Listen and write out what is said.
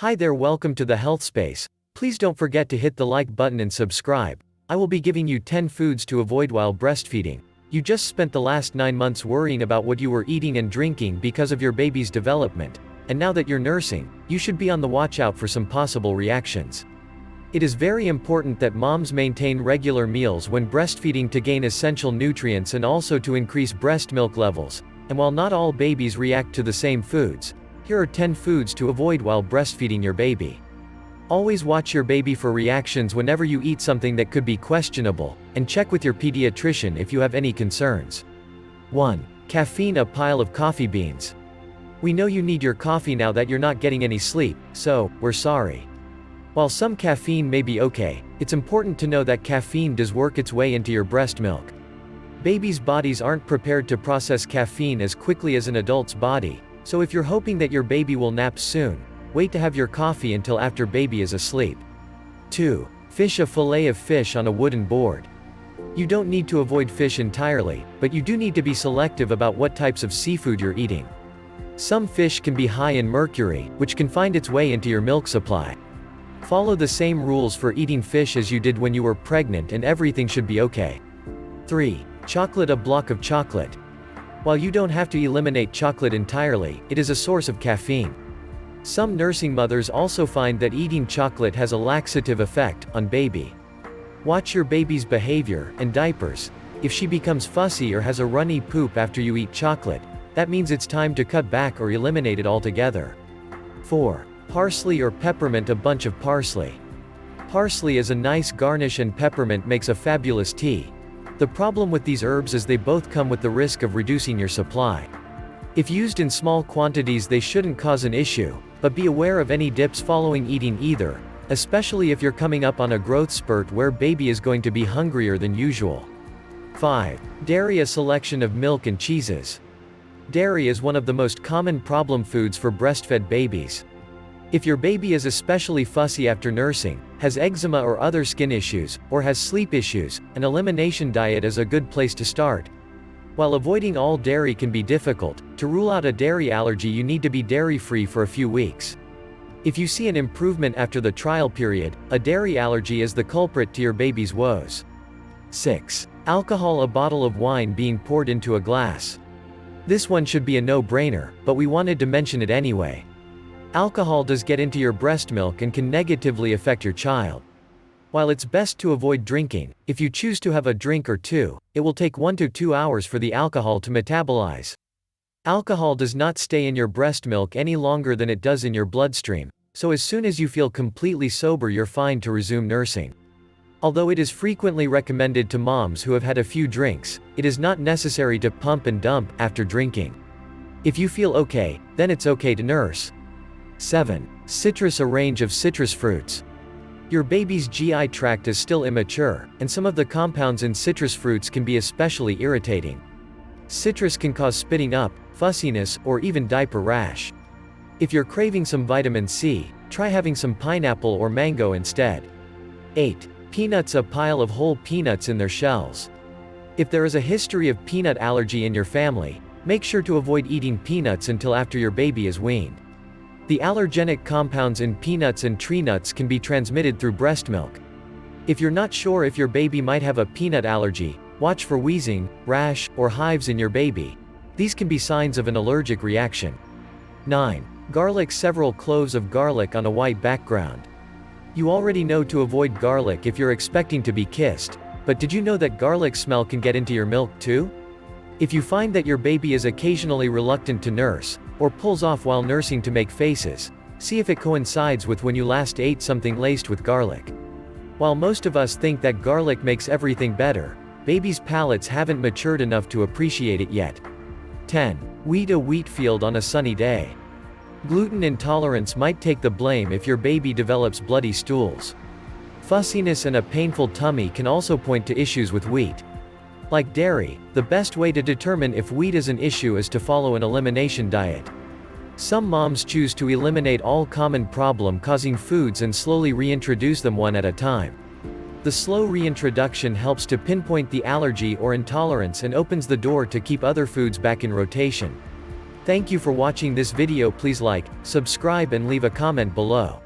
Hi there, welcome to the Health Space. Please don't forget to hit the like button and subscribe. I will be giving you 10 foods to avoid while breastfeeding. You just spent the last 9 months worrying about what you were eating and drinking because of your baby's development, and now that you're nursing, you should be on the watch out for some possible reactions. It is very important that moms maintain regular meals when breastfeeding to gain essential nutrients and also to increase breast milk levels. And while not all babies react to the same foods, here are 10 foods to avoid while breastfeeding your baby. Always watch your baby for reactions whenever you eat something that could be questionable, and check with your pediatrician if you have any concerns. 1. Caffeine. A pile of coffee beans. We know you need your coffee now that you're not getting any sleep, so, we're sorry. While some caffeine may be okay, it's important to know that caffeine does work its way into your breast milk. Babies' bodies aren't prepared to process caffeine as quickly as an adult's body, so if you're hoping that your baby will nap soon, wait to have your coffee until after baby is asleep. 2. Fish. A fillet of fish on a wooden board. You don't need to avoid fish entirely, but you do need to be selective about what types of seafood you're eating. Some fish can be high in mercury, which can find its way into your milk supply. Follow the same rules for eating fish as you did when you were pregnant and everything should be okay. 3. Chocolate. A block of chocolate. While you don't have to eliminate chocolate entirely, it is a source of caffeine. Some nursing mothers also find that eating chocolate has a laxative effect on baby. Watch your baby's behavior and diapers. If she becomes fussy or has a runny poop after you eat chocolate, that means it's time to cut back or eliminate it altogether. 4. Parsley or peppermint. A bunch of parsley. Parsley is a nice garnish and peppermint makes a fabulous tea. The problem with these herbs is they both come with the risk of reducing your supply. If used in small quantities they shouldn't cause an issue, but be aware of any dips following eating either, especially if you're coming up on a growth spurt where baby is going to be hungrier than usual. 5. Dairy. A selection of milk and cheeses. Dairy is one of the most common problem foods for breastfed babies. If your baby is especially fussy after nursing, has eczema or other skin issues, or has sleep issues, an elimination diet is a good place to start. While avoiding all dairy can be difficult, to rule out a dairy allergy you need to be dairy-free for a few weeks. If you see an improvement after the trial period, a dairy allergy is the culprit to your baby's woes. 6. Alcohol. A bottle of wine being poured into a glass. This one should be a no-brainer, but we wanted to mention it anyway. Alcohol does get into your breast milk and can negatively affect your child. While it's best to avoid drinking, if you choose to have a drink or two, it will take 1 to 2 hours for the alcohol to metabolize. Alcohol does not stay in your breast milk any longer than it does in your bloodstream, so as soon as you feel completely sober you're fine to resume nursing. Although it is frequently recommended to moms who have had a few drinks, it is not necessary to pump and dump after drinking. If you feel okay, then it's okay to nurse. 7. Citrus. A range of citrus fruits. Your baby's GI tract is still immature, and some of the compounds in citrus fruits can be especially irritating. Citrus can cause spitting up, fussiness, or even diaper rash. If you're craving some vitamin C, try having some pineapple or mango instead. 8. Peanuts. A pile of whole peanuts in their shells. If there is a history of peanut allergy in your family, make sure to avoid eating peanuts until after your baby is weaned. The allergenic compounds in peanuts and tree nuts can be transmitted through breast milk. If you're not sure if your baby might have a peanut allergy, watch for wheezing, rash, or hives in your baby. These can be signs of an allergic reaction. 9. Garlic. Several cloves of garlic on a white background. You already know to avoid garlic if you're expecting to be kissed, but did you know that garlic smell can get into your milk too? If you find that your baby is occasionally reluctant to nurse, or pulls off while nursing to make faces, see if it coincides with when you last ate something laced with garlic. While most of us think that garlic makes everything better, babies' palates haven't matured enough to appreciate it yet. 10. Wheat. A wheat field on a sunny day. Gluten intolerance might take the blame if your baby develops bloody stools. Fussiness and a painful tummy can also point to issues with wheat. Like dairy, the best way to determine if wheat is an issue is to follow an elimination diet. Some moms choose to eliminate all common problem-causing foods and slowly reintroduce them one at a time. The slow reintroduction helps to pinpoint the allergy or intolerance and opens the door to keep other foods back in rotation. Thank you for watching this video. Please like, subscribe and leave a comment below.